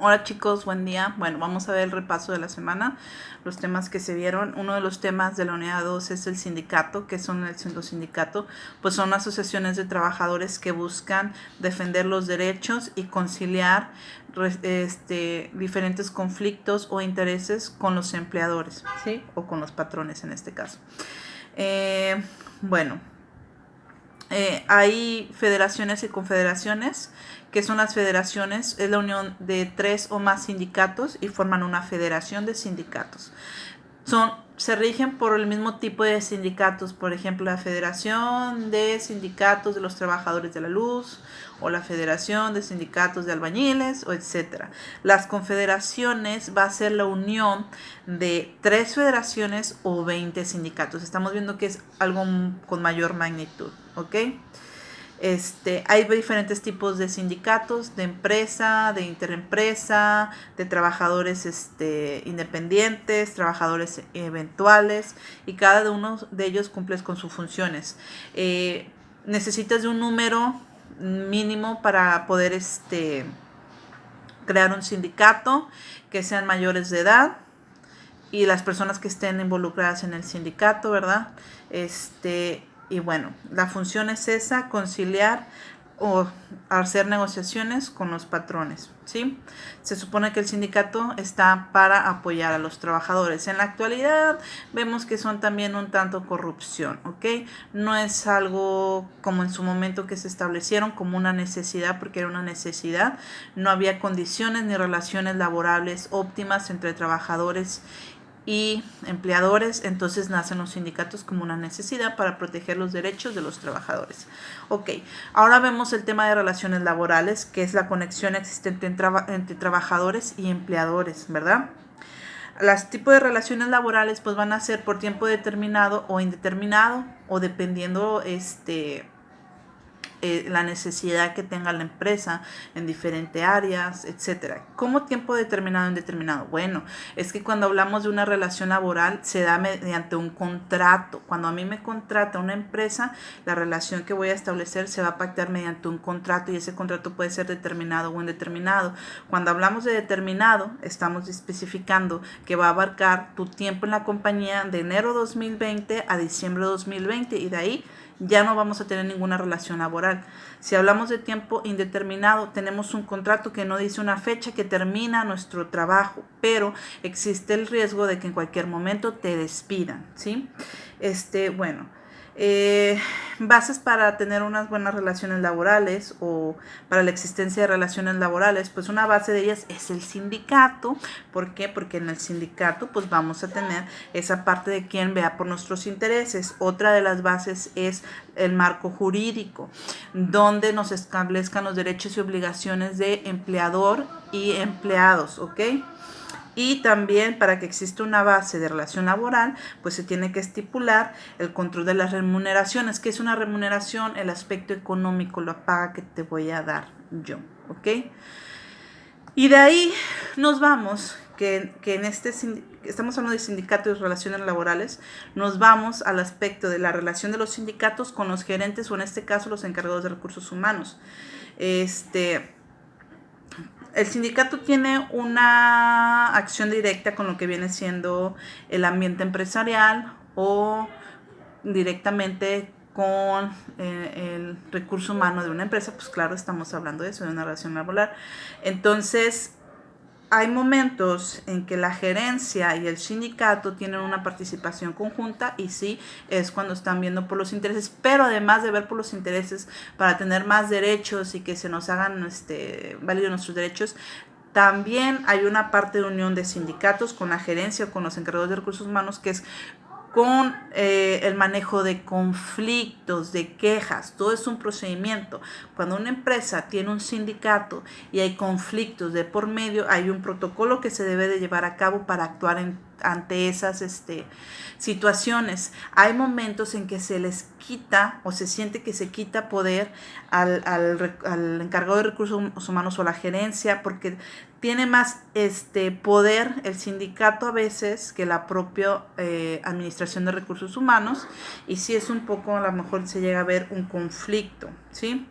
Hola chicos, buen día. Bueno, vamos a ver el repaso de la semana, los temas que se vieron. Uno de los temas de la unidad 2 es el sindicato. ¿Qué son el sindicato? Pues son asociaciones de trabajadores que buscan defender los derechos y conciliar diferentes conflictos o intereses con los empleadores, ¿sí? O con los patrones en este caso. Bueno, hay federaciones y confederaciones. ¿Qué son las federaciones? Es la unión de 3 o más sindicatos y forman una federación de sindicatos. Se rigen por el mismo tipo de sindicatos, por ejemplo, la Federación de Sindicatos de los Trabajadores de la Luz o la Federación de Sindicatos de Albañiles, o etcétera. Las confederaciones va a ser la unión de 3 federaciones o 20 sindicatos. Estamos viendo que es algo con mayor magnitud, ¿ok? Hay diferentes tipos de sindicatos, de empresa, de interempresa, de trabajadores independientes, trabajadores eventuales, y cada uno de ellos cumple con sus funciones. Necesitas de un número mínimo para poder crear un sindicato, que sean mayores de edad y las personas que estén involucradas en el sindicato, ¿verdad? Y bueno, la función es esa, conciliar o hacer negociaciones con los patrones, ¿sí? Se supone que el sindicato está para apoyar a los trabajadores. En la actualidad vemos que son también un tanto corrupción, ¿ok? No es algo como en su momento que se establecieron como una necesidad, porque era una necesidad. No había condiciones ni relaciones laborales óptimas entre trabajadores y empleadores, entonces nacen los sindicatos como una necesidad para proteger los derechos de los trabajadores. Ok, ahora vemos el tema de relaciones laborales, que es la conexión existente entre trabajadores y empleadores, ¿verdad? Los tipos de relaciones laborales pues van a ser por tiempo determinado o indeterminado, o dependiendo la necesidad que tenga la empresa en diferentes áreas, etcétera. ¿Cómo tiempo determinado o indeterminado? Bueno, es que cuando hablamos de una relación laboral se da mediante un contrato. Cuando a mí me contrata una empresa, la relación que voy a establecer se va a pactar mediante un contrato, y ese contrato puede ser determinado o indeterminado. Cuando hablamos de determinado, estamos especificando que va a abarcar tu tiempo en la compañía de enero 2020 a diciembre 2020, y de ahí ya no vamos a tener ninguna relación laboral. Si hablamos de tiempo indeterminado, tenemos un contrato que no dice una fecha que termina nuestro trabajo, pero existe el riesgo de que en cualquier momento te despidan, ¿sí? Bueno, bases para tener unas buenas relaciones laborales o para la existencia de relaciones laborales, pues una base de ellas es el sindicato. ¿Por qué? Porque en el sindicato pues vamos a tener esa parte de quien vea por nuestros intereses. Otra de las bases es el marco jurídico, donde nos establezcan los derechos y obligaciones de empleador y empleados, ¿ok? Y también, para que exista una base de relación laboral, pues se tiene que estipular el control de las remuneraciones. ¿Qué es una remuneración? El aspecto económico, la paga que te voy a dar yo, ¿ok? Y de ahí nos vamos, que en estamos hablando de sindicatos y relaciones laborales, nos vamos al aspecto de la relación de los sindicatos con los gerentes, o en este caso los encargados de recursos humanos. El sindicato tiene una acción directa con lo que viene siendo el ambiente empresarial, o directamente con el recurso humano de una empresa. Pues claro, estamos hablando de eso, de una relación laboral. Entonces, hay momentos en que la gerencia y el sindicato tienen una participación conjunta, y sí, es cuando están viendo por los intereses, pero además de ver por los intereses para tener más derechos y que se nos hagan válidos nuestros derechos, también hay una parte de unión de sindicatos con la gerencia o con los encargados de recursos humanos, que es con el manejo de conflictos, de quejas. Todo es un procedimiento. Cuando una empresa tiene un sindicato y hay conflictos de por medio, hay un protocolo que se debe de llevar a cabo para actuar ante esas situaciones. Hay momentos en que se les quita, o se siente que se quita poder al encargado de recursos humanos o la gerencia, porque tiene más poder el sindicato a veces que la propia administración de recursos humanos, y sí es un poco, a lo mejor se llega a ver un conflicto, ¿sí?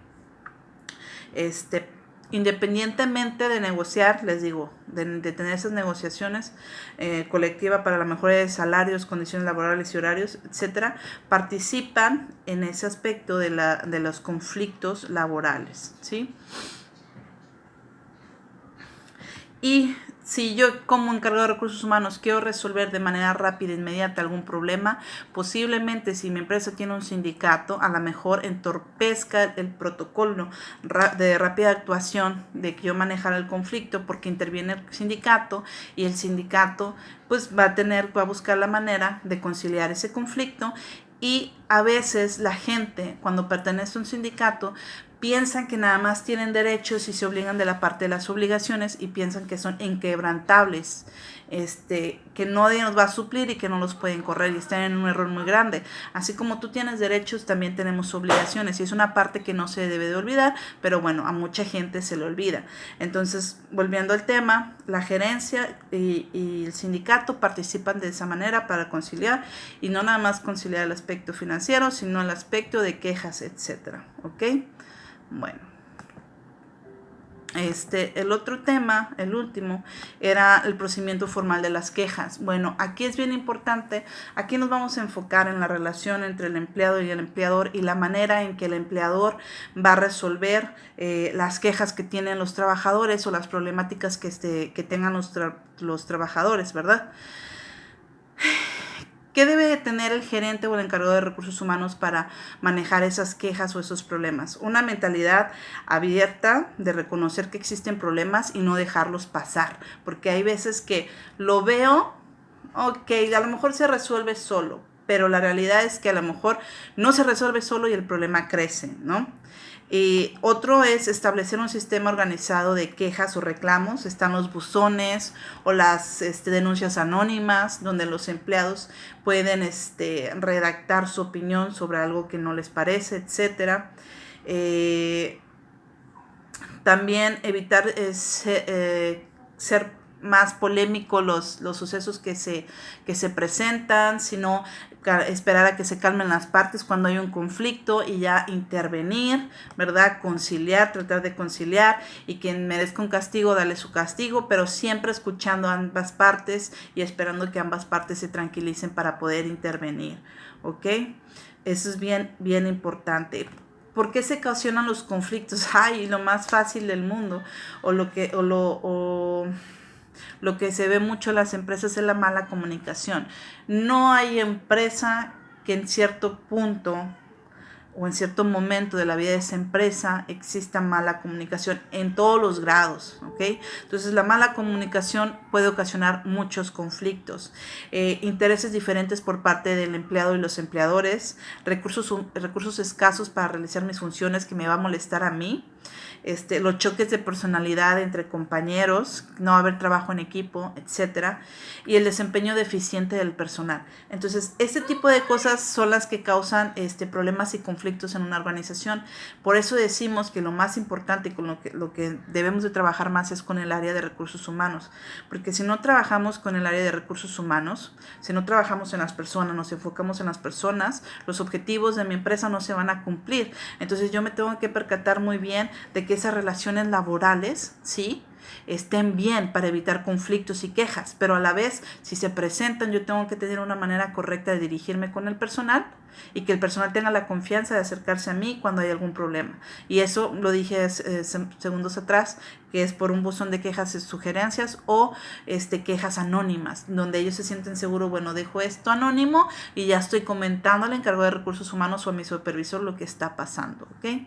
independientemente de negociar, les digo, de tener esas negociaciones colectivas para la mejora de salarios, condiciones laborales y horarios, etcétera, participan en ese aspecto de los conflictos laborales, ¿sí? Y si yo como encargado de recursos humanos quiero resolver de manera rápida e inmediata algún problema, posiblemente si mi empresa tiene un sindicato, a lo mejor entorpezca el protocolo de rápida actuación de que yo manejara el conflicto, porque interviene el sindicato y el sindicato pues va a buscar la manera de conciliar ese conflicto. Y a veces la gente, cuando pertenece a un sindicato, piensan que nada más tienen derechos y se obligan de la parte de las obligaciones y piensan que son inquebrantables, que nadie nos va a suplir y que no los pueden correr, y están en un error muy grande. Así como tú tienes derechos, también tenemos obligaciones, y es una parte que no se debe de olvidar, pero bueno, a mucha gente se le olvida. Entonces, volviendo al tema, la gerencia y el sindicato participan de esa manera para conciliar, y no nada más conciliar el aspecto financiero, sino el aspecto de quejas, etcétera, ¿ok? Bueno, el otro tema, el último, era el procedimiento formal de las quejas. Bueno, aquí es bien importante, aquí nos vamos a enfocar en la relación entre el empleado y el empleador y la manera en que el empleador va a resolver las quejas que tienen los trabajadores o las problemáticas que tengan los trabajadores, ¿verdad? ¿Qué debe de tener el gerente o el encargado de recursos humanos para manejar esas quejas o esos problemas? Una mentalidad abierta de reconocer que existen problemas y no dejarlos pasar, porque hay veces que lo veo, ok, a lo mejor se resuelve solo, pero la realidad es que a lo mejor no se resuelve solo y el problema crece, ¿no? Y otro es establecer un sistema organizado de quejas o reclamos. Están los buzones o las denuncias anónimas, donde los empleados pueden redactar su opinión sobre algo que no les parece, etcétera. También evitar ser más polémico los sucesos que se presentan, sino esperar a que se calmen las partes cuando hay un conflicto y ya intervenir, ¿verdad? Conciliar, tratar de conciliar, y quien merezca un castigo, darle su castigo, pero siempre escuchando a ambas partes y esperando que ambas partes se tranquilicen para poder intervenir, ¿ok? Eso es bien, bien importante. ¿Por qué se ocasionan los conflictos? Ay, lo más fácil del mundo, o lo que se ve mucho en las empresas es la mala comunicación. No hay empresa que en cierto punto o en cierto momento de la vida de esa empresa exista mala comunicación en todos los grados, ¿ok? Entonces la mala comunicación puede ocasionar muchos conflictos, intereses diferentes por parte del empleado y los empleadores, recursos escasos para realizar mis funciones que me va a molestar a mí, los choques de personalidad entre compañeros, no haber trabajo en equipo, etcétera, y el desempeño deficiente del personal. Entonces, este tipo de cosas son las que causan problemas y conflictos en una organización. Por eso decimos que lo más importante y con lo que debemos de trabajar más es con el área de recursos humanos, porque si no trabajamos con el área de recursos humanos, si no trabajamos en las personas, nos enfocamos en las personas, los objetivos de mi empresa no se van a cumplir. Entonces, yo me tengo que percatar muy bien de que esas relaciones laborales, ¿sí?, estén bien para evitar conflictos y quejas, pero a la vez, si se presentan, yo tengo que tener una manera correcta de dirigirme con el personal y que el personal tenga la confianza de acercarse a mí cuando hay algún problema. Y eso lo dije segundos atrás, que es por un buzón de quejas y sugerencias o quejas anónimas, donde ellos se sienten seguros, bueno, dejo esto anónimo y ya estoy comentando al encargado de recursos humanos o a mi supervisor lo que está pasando, ¿ok?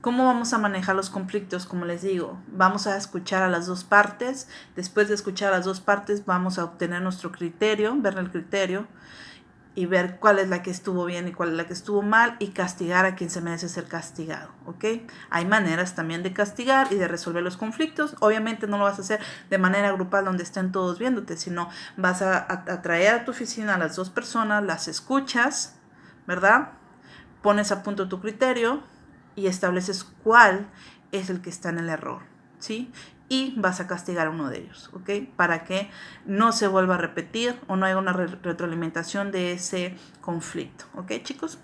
¿Cómo vamos a manejar los conflictos? Como les digo, vamos a escuchar a las dos partes. Después de escuchar a las dos partes, vamos a obtener nuestro criterio, ver el criterio y ver cuál es la que estuvo bien y cuál es la que estuvo mal, y castigar a quien se merece ser castigado, ¿ok? Hay maneras también de castigar y de resolver los conflictos. Obviamente no lo vas a hacer de manera grupal donde estén todos viéndote, sino vas a traer a tu oficina a las dos personas, las escuchas, ¿verdad? Pones a punto tu criterio y estableces cuál es el que está en el error, ¿sí? Y vas a castigar a uno de ellos, ¿ok? Para que no se vuelva a repetir o no haya una retroalimentación de ese conflicto, ¿ok, chicos?